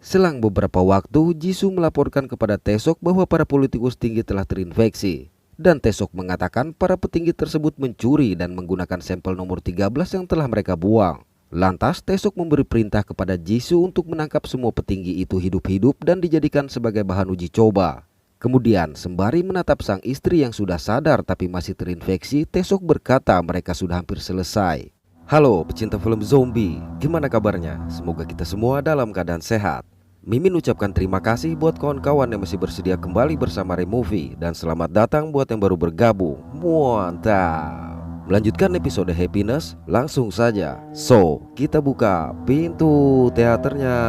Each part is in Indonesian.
Selang beberapa waktu, Jisoo melaporkan kepada Taesok bahwa para politikus tinggi telah terinfeksi. Dan Taesok mengatakan para petinggi tersebut mencuri dan menggunakan sampel nomor 13 yang telah mereka buang. Lantas Taesok memberi perintah kepada Jisoo untuk menangkap semua petinggi itu hidup-hidup dan dijadikan sebagai bahan uji coba. Kemudian sembari menatap sang istri yang sudah sadar tapi masih terinfeksi, Taesok berkata mereka sudah hampir selesai. Halo pecinta film zombie, gimana kabarnya? Semoga kita semua dalam keadaan sehat. Mimin ucapkan terima kasih buat kawan-kawan yang masih bersedia kembali bersama Removie. Dan selamat datang buat yang baru bergabung. Mantap. Melanjutkan episode Happiness, langsung saja. So, kita buka pintu teaternya.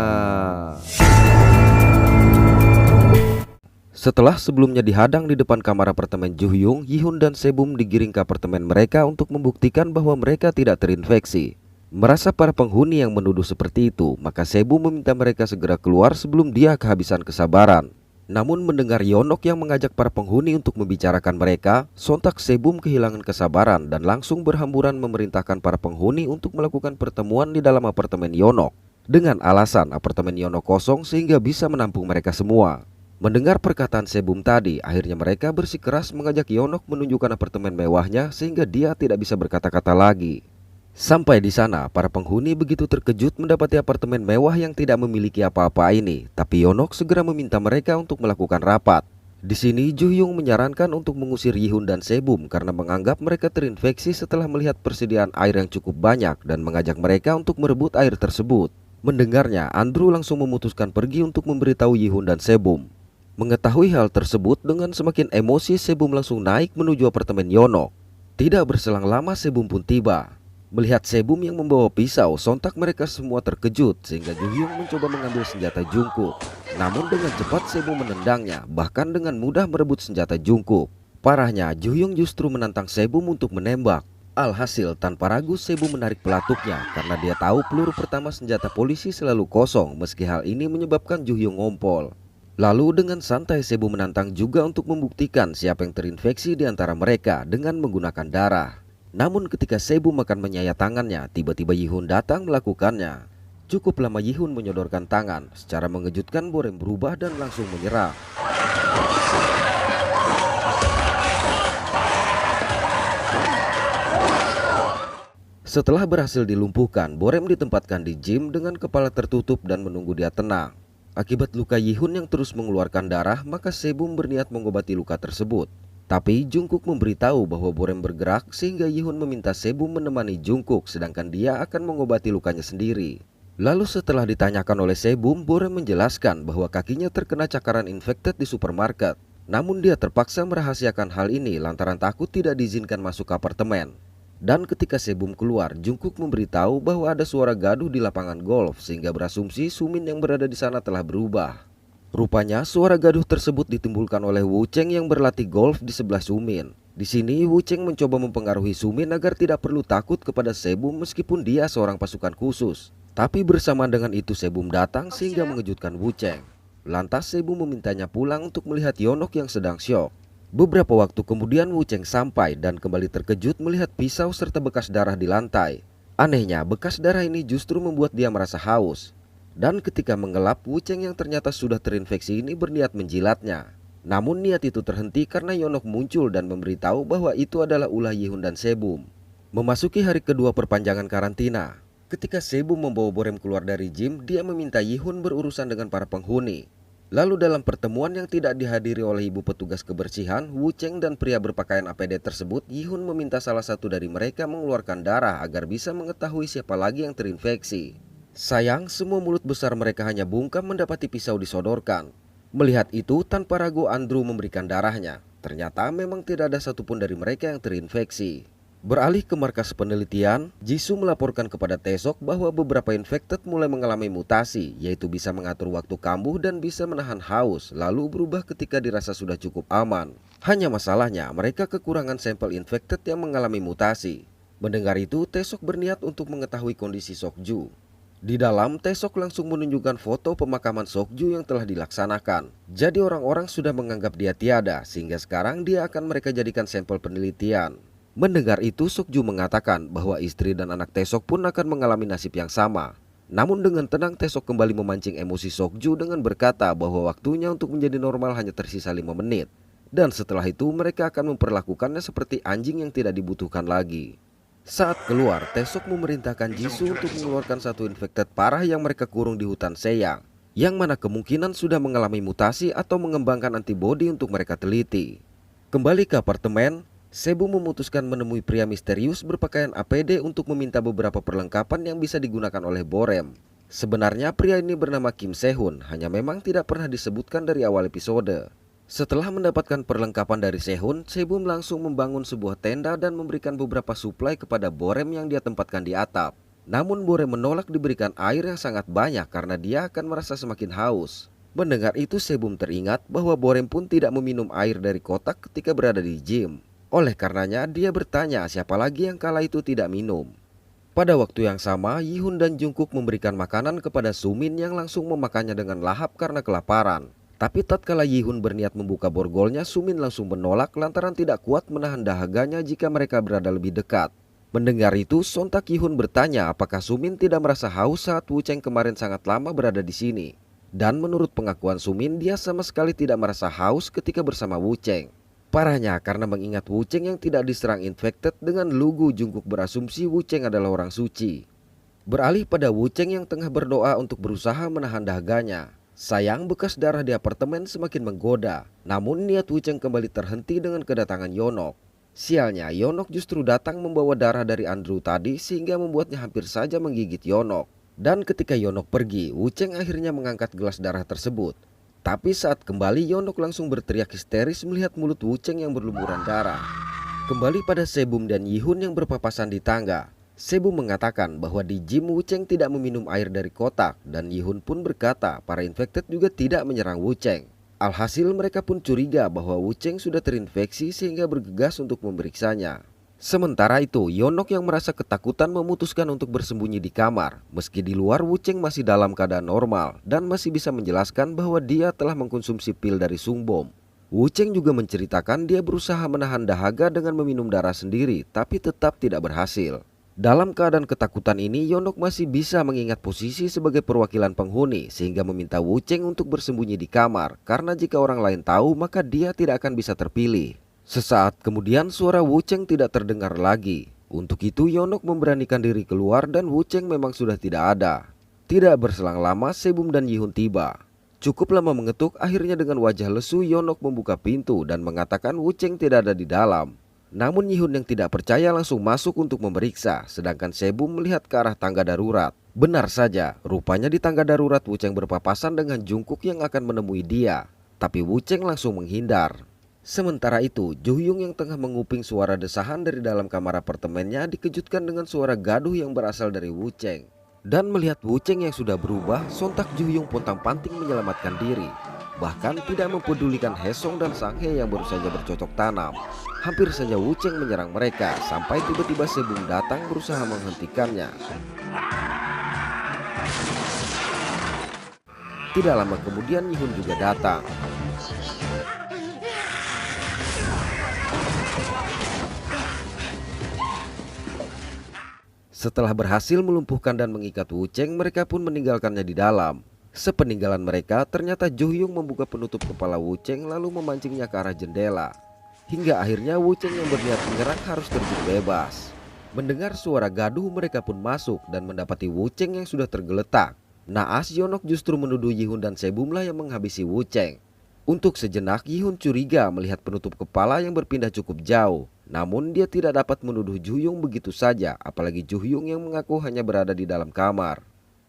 Setelah sebelumnya dihadang di depan kamar apartemen Juhyung, Yihun dan Sebum digiring ke apartemen mereka untuk membuktikan bahwa mereka tidak terinfeksi. Merasa para penghuni yang menuduh seperti itu, maka Sebum meminta mereka segera keluar sebelum dia kehabisan kesabaran. Namun mendengar Yeonok yang mengajak para penghuni untuk membicarakan mereka, sontak Sebum kehilangan kesabaran dan langsung berhamburan memerintahkan para penghuni untuk melakukan pertemuan di dalam apartemen Yeonok. Dengan alasan apartemen Yeonok kosong sehingga bisa menampung mereka semua. Mendengar perkataan Sebum tadi, akhirnya mereka bersikeras mengajak Yeonok menunjukkan apartemen mewahnya sehingga dia tidak bisa berkata-kata lagi. Sampai di sana, para penghuni begitu terkejut mendapati apartemen mewah yang tidak memiliki apa-apa ini. Tapi Yeonok segera meminta mereka untuk melakukan rapat. Di sini Juhyung menyarankan untuk mengusir Yihun dan Sebum karena menganggap mereka terinfeksi setelah melihat persediaan air yang cukup banyak dan mengajak mereka untuk merebut air tersebut. Mendengarnya, Andrew langsung memutuskan pergi untuk memberitahu Yihun dan Sebum. Mengetahui hal tersebut, dengan semakin emosi Sebum langsung naik menuju apartemen Yeonok. Tidak berselang lama Sebum pun tiba. Melihat Sebum yang membawa pisau, sontak mereka semua terkejut sehingga Juhyung mencoba mengambil senjata Jungkook. Namun dengan cepat Sebum menendangnya, bahkan dengan mudah merebut senjata Jungkook. Parahnya, Juhyung justru menantang Sebum untuk menembak. Alhasil tanpa ragu Sebum menarik pelatuknya karena dia tahu peluru pertama senjata polisi selalu kosong, meski hal ini menyebabkan Juhyung ngompol. Lalu dengan santai Sebum menantang juga untuk membuktikan siapa yang terinfeksi di antara mereka dengan menggunakan darah. Namun ketika Sebum akan menyayat tangannya, tiba-tiba Yihun datang melakukannya. Cukup lama Yihun menyodorkan tangan, secara mengejutkan Borem berubah dan langsung menyerang. Setelah berhasil dilumpuhkan, Borem ditempatkan di gym dengan kepala tertutup dan menunggu dia tenang. Akibat luka Yihun yang terus mengeluarkan darah, maka Sebum berniat mengobati luka tersebut. Tapi Jungkook memberitahu bahwa Borem bergerak sehingga Yihun meminta Sebum menemani Jungkook sedangkan dia akan mengobati lukanya sendiri. Lalu setelah ditanyakan oleh Sebum, Borem menjelaskan bahwa kakinya terkena cakaran infected di supermarket. Namun dia terpaksa merahasiakan hal ini lantaran takut tidak diizinkan masuk ke apartemen. Dan ketika Sebum keluar, Jungkook memberitahu bahwa ada suara gaduh di lapangan golf sehingga berasumsi Sumin yang berada di sana telah berubah. Rupanya suara gaduh tersebut ditimbulkan oleh Woo Cheng yang berlatih golf di sebelah Sumin. Di sini Woo Cheng mencoba mempengaruhi Sumin agar tidak perlu takut kepada Sebum meskipun dia seorang pasukan khusus. Tapi bersamaan dengan itu Sebum datang sehingga mengejutkan Woo Cheng. Lantas Sebum memintanya pulang untuk melihat Yeonok yang sedang syok. Beberapa waktu kemudian Woo Cheng sampai dan kembali terkejut melihat pisau serta bekas darah di lantai. Anehnya, bekas darah ini justru membuat dia merasa haus. Dan ketika mengelap, Woo Cheng yang ternyata sudah terinfeksi ini berniat menjilatnya. Namun niat itu terhenti karena Yeonok muncul dan memberitahu bahwa itu adalah ulah Yihun dan Sebum. Memasuki hari kedua perpanjangan karantina. Ketika Sebum membawa Borem keluar dari gym, dia meminta Yihun berurusan dengan para penghuni. Lalu dalam pertemuan yang tidak dihadiri oleh ibu petugas kebersihan, Woo Cheng dan pria berpakaian APD tersebut, Yihun meminta salah satu dari mereka mengeluarkan darah agar bisa mengetahui siapa lagi yang terinfeksi. Sayang, semua mulut besar mereka hanya bungkam mendapati pisau disodorkan. Melihat itu, tanpa ragu Andrew memberikan darahnya. Ternyata memang tidak ada satupun dari mereka yang terinfeksi. Beralih ke markas penelitian, Jisoo melaporkan kepada Taesok bahwa beberapa infected mulai mengalami mutasi, yaitu bisa mengatur waktu kambuh dan bisa menahan haus, lalu berubah ketika dirasa sudah cukup aman. Hanya masalahnya, mereka kekurangan sampel infected yang mengalami mutasi. Mendengar itu, Taesok berniat untuk mengetahui kondisi Sokju. Di dalam, Taesok langsung menunjukkan foto pemakaman Sokju yang telah dilaksanakan. Jadi orang-orang sudah menganggap dia tiada, sehingga sekarang dia akan mereka jadikan sampel penelitian. Mendengar itu, Sokju mengatakan bahwa istri dan anak Taesok pun akan mengalami nasib yang sama. Namun dengan tenang Taesok kembali memancing emosi Sokju dengan berkata bahwa waktunya untuk menjadi normal hanya tersisa 5 menit. Dan setelah itu mereka akan memperlakukannya seperti anjing yang tidak dibutuhkan lagi. Saat keluar, Taesok memerintahkan Jisoo untuk mengeluarkan satu infected parah yang mereka kurung di hutan Seyang, yang mana kemungkinan sudah mengalami mutasi atau mengembangkan antibodi untuk mereka teliti. Kembali ke apartemen, Sebum memutuskan menemui pria misterius berpakaian APD untuk meminta beberapa perlengkapan yang bisa digunakan oleh Borem. Sebenarnya pria ini bernama Kim Sehun, hanya memang tidak pernah disebutkan dari awal episode. Setelah mendapatkan perlengkapan dari Sehun, Sebum langsung membangun sebuah tenda dan memberikan beberapa suplai kepada Borem yang dia tempatkan di atap. Namun Borem menolak diberikan air yang sangat banyak karena dia akan merasa semakin haus. Mendengar itu Sebum teringat bahwa Borem pun tidak meminum air dari kotak ketika berada di gym. Oleh karenanya dia bertanya siapa lagi yang kala itu tidak minum. Pada waktu yang sama, Yihun dan Jungkook memberikan makanan kepada Sumin yang langsung memakannya dengan lahap karena kelaparan. Tapi tatkala Yihun berniat membuka borgolnya, Sumin langsung menolak lantaran tidak kuat menahan dahaganya jika mereka berada lebih dekat. Mendengar itu, sontak Yihun bertanya apakah Sumin tidak merasa haus saat Wucheng kemarin sangat lama berada di sini. Dan menurut pengakuan Sumin, dia sama sekali tidak merasa haus ketika bersama Wucheng. Parahnya karena mengingat Wucheng yang tidak diserang infected dengan lugu, Jungkook berasumsi Wucheng adalah orang suci. Beralih pada Wucheng yang tengah berdoa untuk berusaha menahan dahaganya. Sayang bekas darah di apartemen semakin menggoda. Namun niat Wucheng kembali terhenti dengan kedatangan Yeonok. Sialnya Yeonok justru datang membawa darah dari Andrew tadi sehingga membuatnya hampir saja menggigit Yeonok. Dan ketika Yeonok pergi, Wucheng akhirnya mengangkat gelas darah tersebut. Tapi saat kembali Yeonok langsung berteriak histeris melihat mulut Wucheng yang berlumuran darah. Kembali pada Sebum dan Yihun yang berpapasan di tangga. Sebum mengatakan bahwa di gym Wucheng tidak meminum air dari kotak dan Yihun pun berkata para infected juga tidak menyerang Wucheng. Alhasil mereka pun curiga bahwa Wucheng sudah terinfeksi sehingga bergegas untuk memeriksanya. Sementara itu Yeonok yang merasa ketakutan memutuskan untuk bersembunyi di kamar. Meski di luar Wucheng masih dalam keadaan normal dan masih bisa menjelaskan bahwa dia telah mengkonsumsi pil dari Sungbom. Wucheng juga menceritakan dia berusaha menahan dahaga dengan meminum darah sendiri tapi tetap tidak berhasil. Dalam keadaan ketakutan ini, Yeonok masih bisa mengingat posisi sebagai perwakilan penghuni sehingga meminta Wucheng untuk bersembunyi di kamar karena jika orang lain tahu maka dia tidak akan bisa terpilih. Sesaat kemudian suara Wucheng tidak terdengar lagi. Untuk itu Yeonok memberanikan diri keluar dan Wucheng memang sudah tidak ada. Tidak berselang lama Sebum dan Yihun tiba. Cukup lama mengetuk, akhirnya dengan wajah lesu Yeonok membuka pintu dan mengatakan Wucheng tidak ada di dalam. Namun Yihun yang tidak percaya langsung masuk untuk memeriksa, sedangkan Sebum melihat ke arah tangga darurat. Benar saja, rupanya di tangga darurat Wucheng berpapasan dengan Jungkook yang akan menemui dia. Tapi Wucheng langsung menghindar. Sementara itu, Juhyung yang tengah menguping suara desahan dari dalam kamar apartemennya dikejutkan dengan suara gaduh yang berasal dari Wucheng. Dan melihat Wucheng yang sudah berubah, sontak Juhyung pontang-panting menyelamatkan diri. Bahkan tidak mempedulikan Haesung dan Sanghae yang baru saja bercocok tanam. Hampir saja Wucheng menyerang mereka sampai tiba-tiba Sebum datang berusaha menghentikannya. Tidak lama kemudian Yihun juga datang. Setelah berhasil melumpuhkan dan mengikat Wucheng, mereka pun meninggalkannya di dalam. Sepeninggalan mereka, ternyata Juhyung membuka penutup kepala Wucheng lalu memancingnya ke arah jendela. Hingga akhirnya Wucheng yang berniat menyerang harus terjun bebas. Mendengar suara gaduh mereka pun masuk dan mendapati Wucheng yang sudah tergeletak. Naas Yeonok justru menuduh Yihun dan Sebum lah yang menghabisi Wucheng. Untuk sejenak Yihun curiga melihat penutup kepala yang berpindah cukup jauh. Namun dia tidak dapat menuduh Juhyung begitu saja, apalagi Juhyung yang mengaku hanya berada di dalam kamar.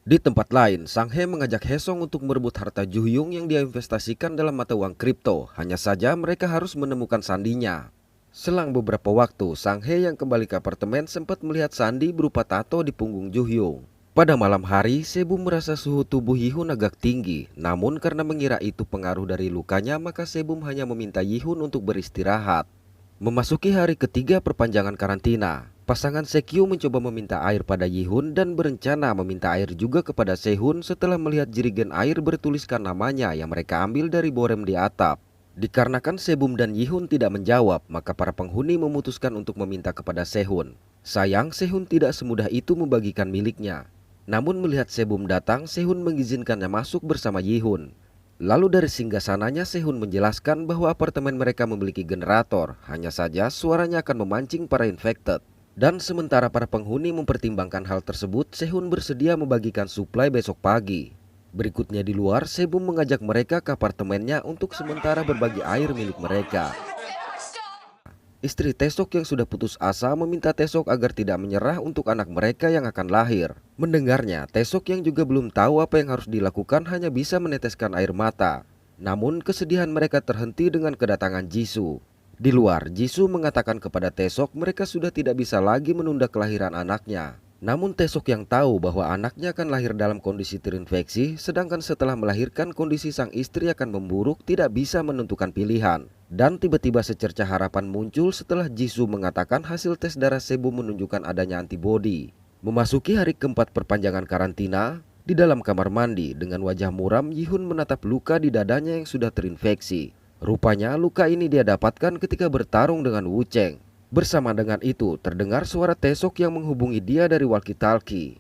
Di tempat lain, Sanghae mengajak Haesung untuk merebut harta Juhyung yang dia investasikan dalam mata uang kripto. Hanya saja mereka harus menemukan sandinya. Selang beberapa waktu, Sanghae yang kembali ke apartemen sempat melihat sandi berupa tato di punggung Juhyung. Pada malam hari, Sebum merasa suhu tubuh Yihun agak tinggi. Namun karena mengira itu pengaruh dari lukanya, maka Sebum hanya meminta Yihun untuk beristirahat. Memasuki hari ketiga perpanjangan karantina, pasangan Sekyu mencoba meminta air pada Yihun dan berencana meminta air juga kepada Sehun setelah melihat jerigen air bertuliskan namanya yang mereka ambil dari Borem di atap. Dikarenakan Sebum dan Yihun tidak menjawab, maka para penghuni memutuskan untuk meminta kepada Sehun. Sayang, Sehun tidak semudah itu membagikan miliknya. Namun melihat Sebum datang, Sehun mengizinkannya masuk bersama Yihun. Lalu dari singgasananya Sehun menjelaskan bahwa apartemen mereka memiliki generator, hanya saja suaranya akan memancing para infected. Dan sementara para penghuni mempertimbangkan hal tersebut, Sehun bersedia membagikan suplai besok pagi. Berikutnya di luar, Sebum mengajak mereka ke apartemennya untuk sementara berbagi air milik mereka. Istri Taesok yang sudah putus asa meminta Taesok agar tidak menyerah untuk anak mereka yang akan lahir. Mendengarnya, Taesok yang juga belum tahu apa yang harus dilakukan hanya bisa meneteskan air mata. Namun kesedihan mereka terhenti dengan kedatangan Jisoo. Di luar, Jisoo mengatakan kepada Taesok mereka sudah tidak bisa lagi menunda kelahiran anaknya. Namun Taesok yang tahu bahwa anaknya akan lahir dalam kondisi terinfeksi, sedangkan setelah melahirkan kondisi sang istri akan memburuk, tidak bisa menentukan pilihan. Dan tiba-tiba secercah harapan muncul setelah Jisoo mengatakan hasil tes darah Sebum menunjukkan adanya antibodi. Memasuki hari keempat perpanjangan karantina, di dalam kamar mandi dengan wajah muram, Yihun menatap luka di dadanya yang sudah terinfeksi. Rupanya luka ini dia dapatkan ketika bertarung dengan Wu Cheng. Bersama dengan itu, terdengar suara Taesok yang menghubungi dia dari walkie-talkie.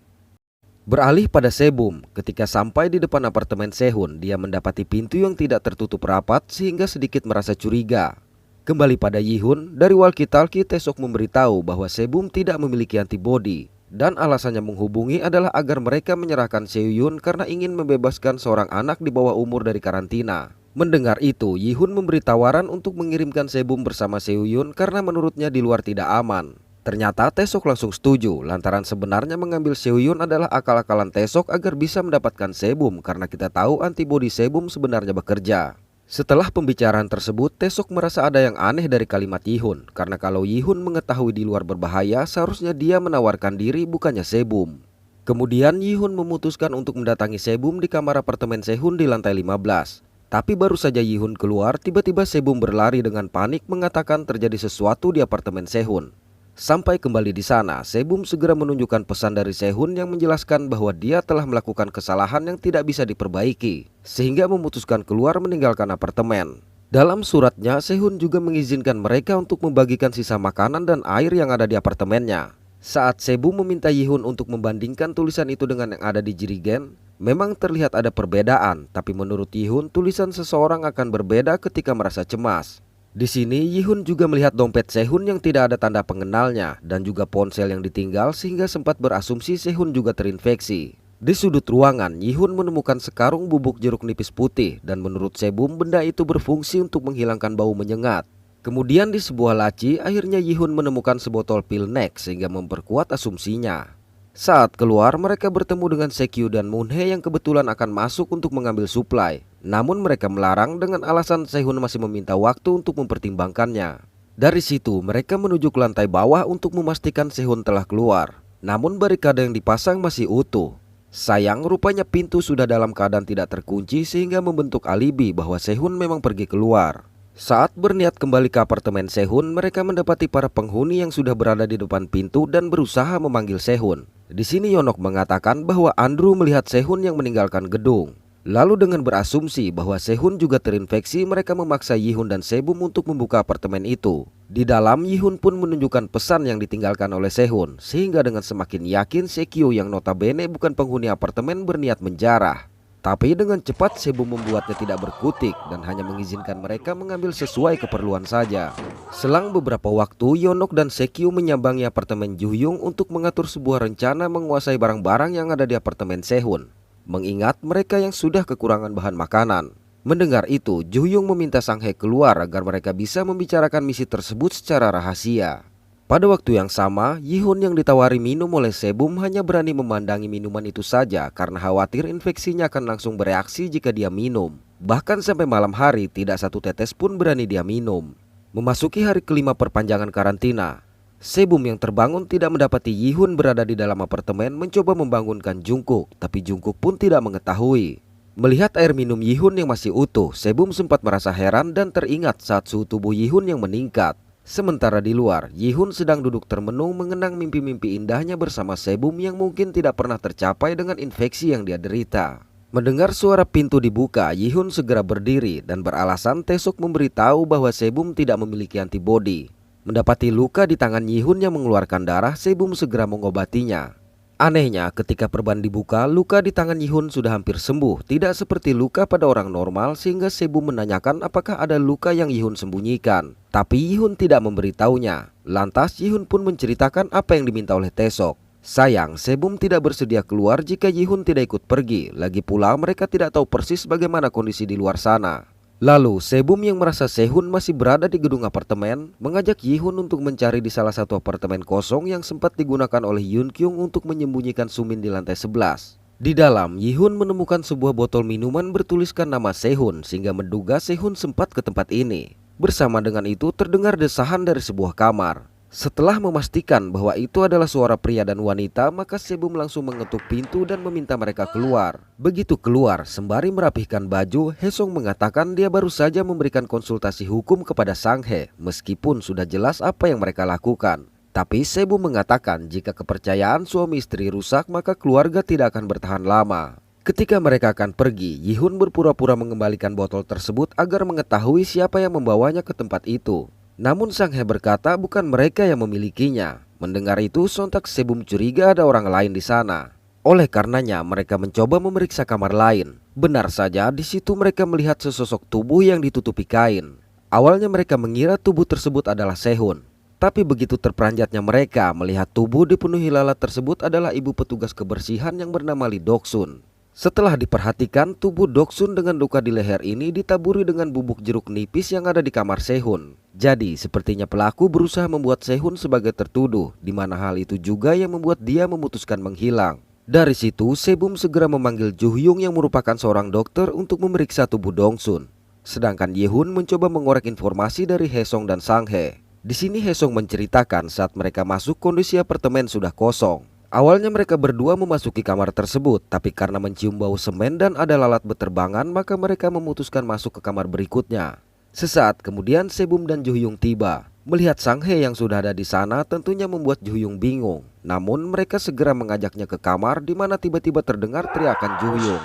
Beralih pada Sebum, ketika sampai di depan apartemen Sehun, dia mendapati pintu yang tidak tertutup rapat sehingga sedikit merasa curiga. Kembali pada Yihun, dari walkie-talkie Taesok memberitahu bahwa Sebum tidak memiliki antibodi. Dan alasannya menghubungi adalah agar mereka menyerahkan Seohyun karena ingin membebaskan seorang anak di bawah umur dari karantina. Mendengar itu, Yihun memberi tawaran untuk mengirimkan Sebum bersama Seohyun karena menurutnya di luar tidak aman. Ternyata Taesok langsung setuju, lantaran sebenarnya mengambil Seohyun adalah akal-akalan Taesok agar bisa mendapatkan Sebum karena kita tahu antibodi Sebum sebenarnya bekerja. Setelah pembicaraan tersebut, Taesok merasa ada yang aneh dari kalimat Yihun, karena kalau Yihun mengetahui di luar berbahaya, seharusnya dia menawarkan diri bukannya Sebum. Kemudian Yihun memutuskan untuk mendatangi Sebum di kamar apartemen Sehun di lantai 15. Tapi baru saja Yihun keluar, tiba-tiba Sebum berlari dengan panik mengatakan terjadi sesuatu di apartemen Sehun. Sampai kembali di sana, Sebum segera menunjukkan pesan dari Sehun yang menjelaskan bahwa dia telah melakukan kesalahan yang tidak bisa diperbaiki, sehingga memutuskan keluar meninggalkan apartemen. Dalam suratnya, Sehun juga mengizinkan mereka untuk membagikan sisa makanan dan air yang ada di apartemennya. Saat Sebum meminta Yihun untuk membandingkan tulisan itu dengan yang ada di jirigen, memang terlihat ada perbedaan, tapi menurut Yihun tulisan seseorang akan berbeda ketika merasa cemas. Di sini Yihun juga melihat dompet Sehun yang tidak ada tanda pengenalnya dan juga ponsel yang ditinggal sehingga sempat berasumsi Sehun juga terinfeksi. Di sudut ruangan, Yihun menemukan sekarung bubuk jeruk nipis putih dan menurut Sebum benda itu berfungsi untuk menghilangkan bau menyengat. Kemudian di sebuah laci, akhirnya Yihun menemukan sebotol pil Nex sehingga memperkuat asumsinya. Saat keluar, mereka bertemu dengan Sekyu dan Moonhae yang kebetulan akan masuk untuk mengambil suplai. Namun mereka melarang dengan alasan Sehun masih meminta waktu untuk mempertimbangkannya. Dari situ, mereka menuju ke lantai bawah untuk memastikan Sehun telah keluar. Namun barikade yang dipasang masih utuh. Sayang, rupanya pintu sudah dalam keadaan tidak terkunci sehingga membentuk alibi bahwa Sehun memang pergi keluar. Saat berniat kembali ke apartemen Sehun, mereka mendapati para penghuni yang sudah berada di depan pintu dan berusaha memanggil Sehun. Di sini Yonok mengatakan bahwa Andrew melihat Sehun yang meninggalkan gedung. Lalu dengan berasumsi bahwa Sehun juga terinfeksi, mereka memaksa Yihun dan Sebum untuk membuka apartemen itu. Di dalam, Yihun pun menunjukkan pesan yang ditinggalkan oleh Sehun, sehingga dengan semakin yakin Sekyu yang notabene bukan penghuni apartemen berniat menjarah. Tapi dengan cepat Sebum membuatnya tidak berkutik dan hanya mengizinkan mereka mengambil sesuai keperluan saja. Selang beberapa waktu, Yonok dan Sekyu menyambangi apartemen Juhyung untuk mengatur sebuah rencana menguasai barang-barang yang ada di apartemen Sehun. Mengingat mereka yang sudah kekurangan bahan makanan. Mendengar itu, Juhyung meminta Sang Hae keluar agar mereka bisa membicarakan misi tersebut secara rahasia. Pada waktu yang sama, Yihun yang ditawari minum oleh Sebum hanya berani memandangi minuman itu saja karena khawatir infeksinya akan langsung bereaksi jika dia minum. Bahkan sampai malam hari tidak satu tetes pun berani dia minum. Memasuki hari kelima perpanjangan karantina, Sebum yang terbangun tidak mendapati Yihun berada di dalam apartemen mencoba membangunkan Jungkook, tapi Jungkook pun tidak mengetahui. Melihat air minum Yihun yang masih utuh, Sebum sempat merasa heran dan teringat saat suhu tubuh Yihun yang meningkat. Sementara di luar, Yihun sedang duduk termenung mengenang mimpi-mimpi indahnya bersama Sebum yang mungkin tidak pernah tercapai dengan infeksi yang dia derita. Mendengar suara pintu dibuka, Yihun segera berdiri dan beralasan Taesok memberitahu bahwa Sebum tidak memiliki antibodi. Mendapati luka di tangan Yihun yang mengeluarkan darah, Sebum segera mengobatinya. Anehnya, ketika perban dibuka, luka di tangan Yihun sudah hampir sembuh, tidak seperti luka pada orang normal, sehingga Sebum menanyakan apakah ada luka yang Yihun sembunyikan. Tapi Yihun tidak memberitahunya. Lantas Yihun pun menceritakan apa yang diminta oleh Taesok. Sayang, Sebum tidak bersedia keluar jika Yihun tidak ikut pergi. Lagi pula mereka tidak tahu persis bagaimana kondisi di luar sana. Lalu Sebum yang merasa Sehun masih berada di gedung apartemen mengajak Yihun untuk mencari di salah satu apartemen kosong yang sempat digunakan oleh Yun Kyung untuk menyembunyikan Sumin di lantai 11. Di dalam, Yihun menemukan sebuah botol minuman bertuliskan nama Sehun sehingga menduga Sehun sempat ke tempat ini. Bersama dengan itu terdengar desahan dari sebuah kamar. Setelah memastikan bahwa itu adalah suara pria dan wanita, maka Sebum langsung mengetuk pintu dan meminta mereka keluar. Begitu keluar, sembari merapihkan baju, Haesung mengatakan dia baru saja memberikan konsultasi hukum kepada Sang Hae, meskipun sudah jelas apa yang mereka lakukan. Tapi Sebum mengatakan jika kepercayaan suami istri rusak, maka keluarga tidak akan bertahan lama. Ketika mereka akan pergi, Yihun berpura-pura mengembalikan botol tersebut agar mengetahui siapa yang membawanya ke tempat itu. Namun Sang Hae berkata bukan mereka yang memilikinya. Mendengar itu sontak Sebum curiga ada orang lain di sana. Oleh karenanya mereka mencoba memeriksa kamar lain. Benar saja di situ mereka melihat sesosok tubuh yang ditutupi kain. Awalnya mereka mengira tubuh tersebut adalah Sehun. Tapi begitu terperanjatnya mereka melihat tubuh dipenuhi lalat tersebut adalah ibu petugas kebersihan yang bernama Lee Doksun. Setelah diperhatikan, tubuh Doksun dengan luka di leher ini ditaburi dengan bubuk jeruk nipis yang ada di kamar Sehun. Jadi, sepertinya pelaku berusaha membuat Sehun sebagai tertuduh, di mana hal itu juga yang membuat dia memutuskan menghilang. Dari situ, Sebum segera memanggil Ju Hyung yang merupakan seorang dokter untuk memeriksa tubuh Dongsun. Sedangkan Yehun mencoba mengorek informasi dari Haesung dan Sang Hae. Di sini Haesung menceritakan saat mereka masuk kondisi apartemen sudah kosong. Awalnya mereka berdua memasuki kamar tersebut, tapi karena mencium bau semen dan ada lalat beterbangan, maka mereka memutuskan masuk ke kamar berikutnya. Sesaat kemudian Sebum dan Ju Hyung tiba. Melihat Sang Hae yang sudah ada di sana tentunya membuat Ju Hyung bingung. Namun mereka segera mengajaknya ke kamar di mana tiba-tiba terdengar teriakan Ju Hyung.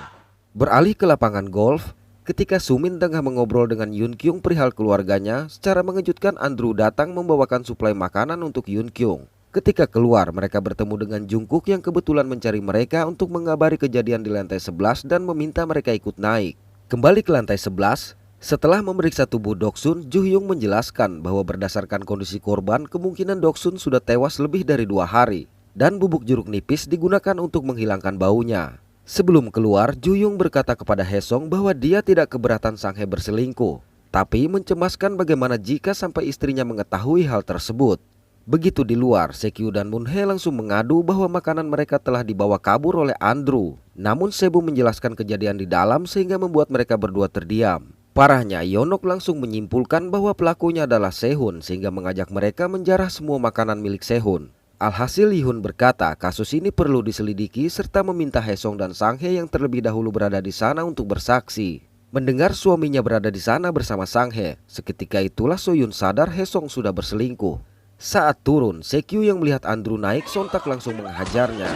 Beralih ke lapangan golf, ketika Sumin tengah mengobrol dengan Yun Kyung perihal keluarganya, secara mengejutkan Andrew datang membawakan suplai makanan untuk Yun Kyung. Ketika keluar, mereka bertemu dengan Jungkook yang kebetulan mencari mereka untuk mengabari kejadian di lantai 11 dan meminta mereka ikut naik. Kembali ke lantai 11, setelah memeriksa tubuh Doksun, Ju Hyung menjelaskan bahwa berdasarkan kondisi korban, kemungkinan Doksun sudah tewas lebih dari 2 hari. Dan bubuk jeruk nipis digunakan untuk menghilangkan baunya. Sebelum keluar, Ju Hyung berkata kepada Haesung bahwa dia tidak keberatan Sang Hae berselingkuh. Tapi mencemaskan bagaimana jika sampai istrinya mengetahui hal tersebut. Begitu di luar, Sekyu dan Moon Hae langsung mengadu bahwa makanan mereka telah dibawa kabur oleh Andrew. Namun Sebum menjelaskan kejadian di dalam sehingga membuat mereka berdua terdiam. Parahnya, Yeonok langsung menyimpulkan bahwa pelakunya adalah Sehun sehingga mengajak mereka menjarah semua makanan milik Sehun. Alhasil Yihun berkata kasus ini perlu diselidiki serta meminta Haesung dan Sang Hae yang terlebih dahulu berada di sana untuk bersaksi. Mendengar suaminya berada di sana bersama Sang Hae, seketika itulah Soyun sadar Haesung sudah berselingkuh. Saat turun, Sekyu yang melihat Andrew naik sontak langsung menghajarnya.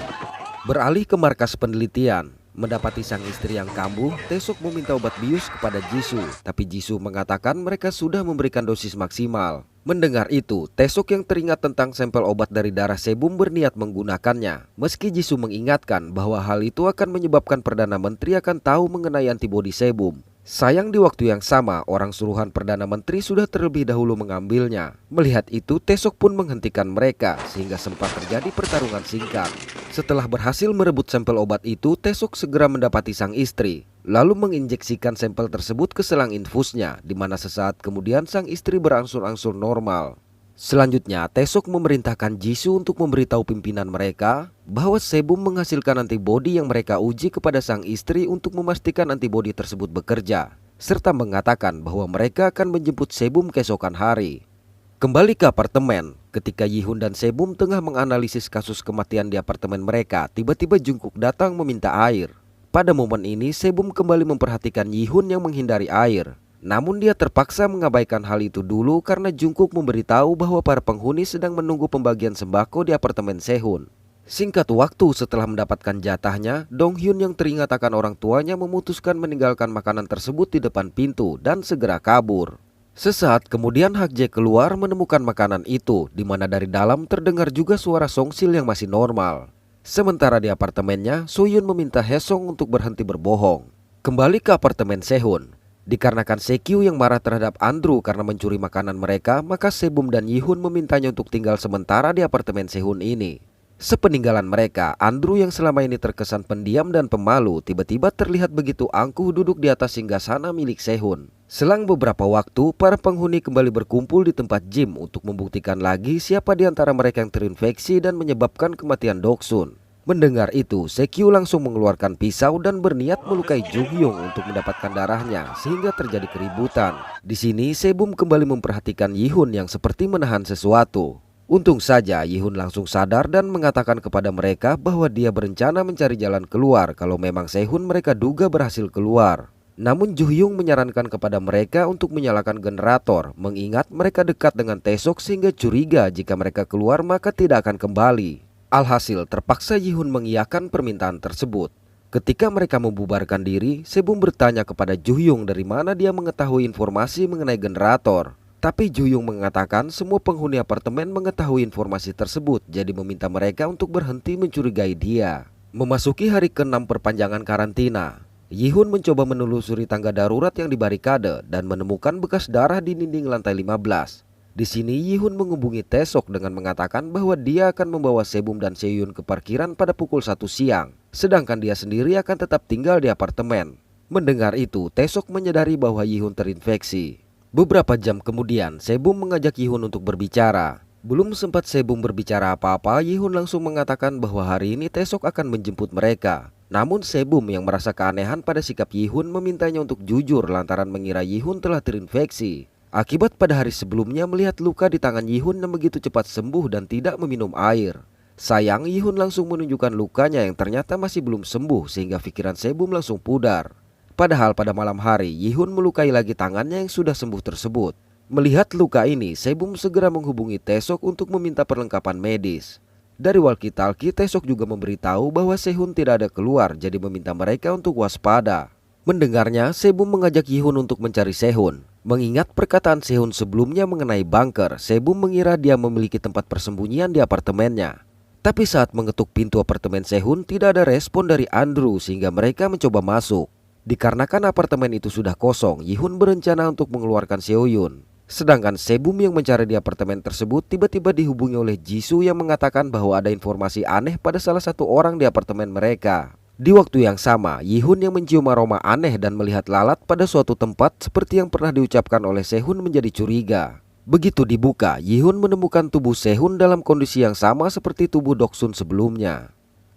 Beralih ke markas penelitian, mendapati sang istri yang kambuh, Taesok meminta obat bius kepada Jisoo. Tapi Jisoo mengatakan mereka sudah memberikan dosis maksimal. Mendengar itu, Taesok yang teringat tentang sampel obat dari darah Sebum berniat menggunakannya. Meski Jisoo mengingatkan bahwa hal itu akan menyebabkan Perdana Menteri akan tahu mengenai antibodi Sebum. Sayang di waktu yang sama, orang suruhan Perdana Menteri sudah terlebih dahulu mengambilnya. Melihat itu, Taesok pun menghentikan mereka, sehingga sempat terjadi pertarungan singkat. Setelah berhasil merebut sampel obat itu, Taesok segera mendapati sang istri. Lalu menginjeksikan sampel tersebut ke selang infusnya, di mana sesaat kemudian sang istri berangsur-angsur normal. Selanjutnya, Taesok memerintahkan Jisoo untuk memberitahu pimpinan mereka bahwa Sebum menghasilkan antibodi yang mereka uji kepada sang istri untuk memastikan antibodi tersebut bekerja, serta mengatakan bahwa mereka akan menjemput Sebum keesokan hari. Kembali ke apartemen, ketika Yihun dan Sebum tengah menganalisis kasus kematian di apartemen mereka, tiba-tiba Jungkook datang meminta air. Pada momen ini, Sebum kembali memperhatikan Yihun yang menghindari air. Namun dia terpaksa mengabaikan hal itu dulu karena Jungkook memberitahu bahwa para penghuni sedang menunggu pembagian sembako di apartemen Sehun. Singkat waktu setelah mendapatkan jatahnya, Dong Hyun yang teringat akan orang tuanya memutuskan meninggalkan makanan tersebut di depan pintu dan segera kabur. Sesaat kemudian Hak Jae keluar menemukan makanan itu, di mana dari dalam terdengar juga suara Songsil yang masih normal. Sementara di apartemennya, Soyun meminta Haesung untuk berhenti berbohong. Kembali ke apartemen Sehun. Dikarenakan Sekyu yang marah terhadap Andrew karena mencuri makanan mereka, maka Sebum dan Yihun memintanya untuk tinggal sementara di apartemen Sehun ini. Sepeninggalan mereka, Andrew yang selama ini terkesan pendiam dan pemalu tiba-tiba terlihat begitu angkuh duduk di atas singgasana milik Sehun. Selang beberapa waktu, para penghuni kembali berkumpul di tempat gym untuk membuktikan lagi siapa di antara mereka yang terinfeksi dan menyebabkan kematian Doksun. Mendengar itu, Sekyu langsung mengeluarkan pisau dan berniat melukai Juhyung untuk mendapatkan darahnya sehingga terjadi keributan. Di sini, Sebum kembali memperhatikan Yihun yang seperti menahan sesuatu. Untung saja Yihun langsung sadar dan mengatakan kepada mereka bahwa dia berencana mencari jalan keluar kalau memang Sehun mereka duga berhasil keluar. Namun Juhyung menyarankan kepada mereka untuk menyalakan generator, mengingat mereka dekat dengan Taesok sehingga curiga jika mereka keluar maka tidak akan kembali. Alhasil terpaksa Yihun mengiyakan permintaan tersebut. Ketika mereka membubarkan diri, Sebum bertanya kepada Juhyung dari mana dia mengetahui informasi mengenai generator. Tapi Juhyung mengatakan semua penghuni apartemen mengetahui informasi tersebut, jadi meminta mereka untuk berhenti mencurigai dia. Memasuki hari ke-6 perpanjangan karantina, Yihun mencoba menelusuri tangga darurat yang dibarikade dan menemukan bekas darah di dinding lantai 15. Di sini Yihun menghubungi Taesok dengan mengatakan bahwa dia akan membawa Sebum dan Seyun ke parkiran pada pukul 1 siang, sedangkan dia sendiri akan tetap tinggal di apartemen. Mendengar itu, Taesok menyadari bahwa Yihun terinfeksi. Beberapa jam kemudian, Sebum mengajak Yihun untuk berbicara. Belum sempat Sebum berbicara apa-apa, Yihun langsung mengatakan bahwa hari ini Taesok akan menjemput mereka. Namun Sebum yang merasa keanehan pada sikap Yihun memintanya untuk jujur lantaran mengira Yihun telah terinfeksi. Akibat pada hari sebelumnya melihat luka di tangan Yihun yang begitu cepat sembuh dan tidak meminum air. Sayang, Yihun langsung menunjukkan lukanya yang ternyata masih belum sembuh sehingga pikiran Sebum langsung pudar. Padahal pada malam hari, Yihun melukai lagi tangannya yang sudah sembuh tersebut. Melihat luka ini, Sebum segera menghubungi Taesok untuk meminta perlengkapan medis. Dari walkie-talkie, Taesok juga memberitahu bahwa Sehun tidak ada keluar, jadi meminta mereka untuk waspada. Mendengarnya, Sebum mengajak Yihun untuk mencari Sehun. Mengingat perkataan Sehun sebelumnya mengenai bunker, Sebum mengira dia memiliki tempat persembunyian di apartemennya. Tapi saat mengetuk pintu apartemen Sehun, tidak ada respon dari Andrew sehingga mereka mencoba masuk. Dikarenakan apartemen itu sudah kosong, Yihun berencana untuk mengeluarkan Seoyun. Sedangkan Sebum yang mencari di apartemen tersebut tiba-tiba dihubungi oleh Jisoo yang mengatakan bahwa ada informasi aneh pada salah satu orang di apartemen mereka. Di waktu yang sama, Yihun yang mencium aroma aneh dan melihat lalat pada suatu tempat seperti yang pernah diucapkan oleh Sehun menjadi curiga. Begitu dibuka, Yihun menemukan tubuh Sehun dalam kondisi yang sama seperti tubuh Doksun sebelumnya.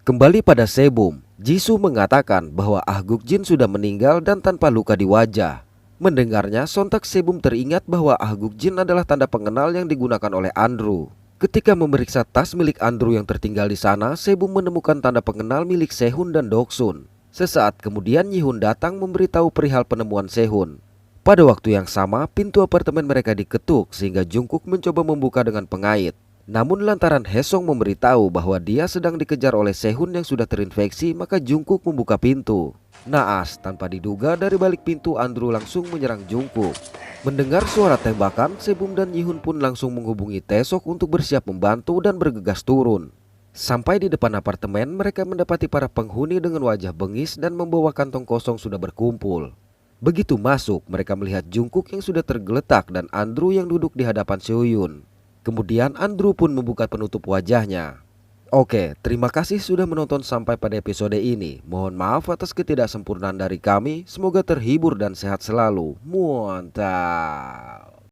Kembali pada Sebum, Jisoo mengatakan bahwa Ah Guk-jin sudah meninggal dan tanpa luka di wajah. Mendengarnya, sontak Sebum teringat bahwa Ah Guk-jin adalah tanda pengenal yang digunakan oleh Andrew. Ketika memeriksa tas milik Andrew yang tertinggal di sana, Sebum menemukan tanda pengenal milik Sehun dan Doksun. Sesaat kemudian Yihun datang memberitahu perihal penemuan Sehun. Pada waktu yang sama, pintu apartemen mereka diketuk sehingga Jungkook mencoba membuka dengan pengait. Namun lantaran Haesung memberitahu bahwa dia sedang dikejar oleh Sehun yang sudah terinfeksi, maka Jungkook membuka pintu. Naas, tanpa diduga dari balik pintu Andrew langsung menyerang Jungkook. Mendengar suara tembakan, Sebum dan Yihun pun langsung menghubungi Taesok untuk bersiap membantu dan bergegas turun. Sampai di depan apartemen, mereka mendapati para penghuni dengan wajah bengis dan membawa kantong kosong sudah berkumpul. Begitu masuk, mereka melihat Jungkook yang sudah tergeletak dan Andrew yang duduk di hadapan Seoyun. Kemudian Andrew pun membuka penutup wajahnya. Oke, terima kasih sudah menonton sampai pada episode ini. Mohon maaf atas ketidaksempurnaan dari kami. Semoga terhibur dan sehat selalu. Mantap.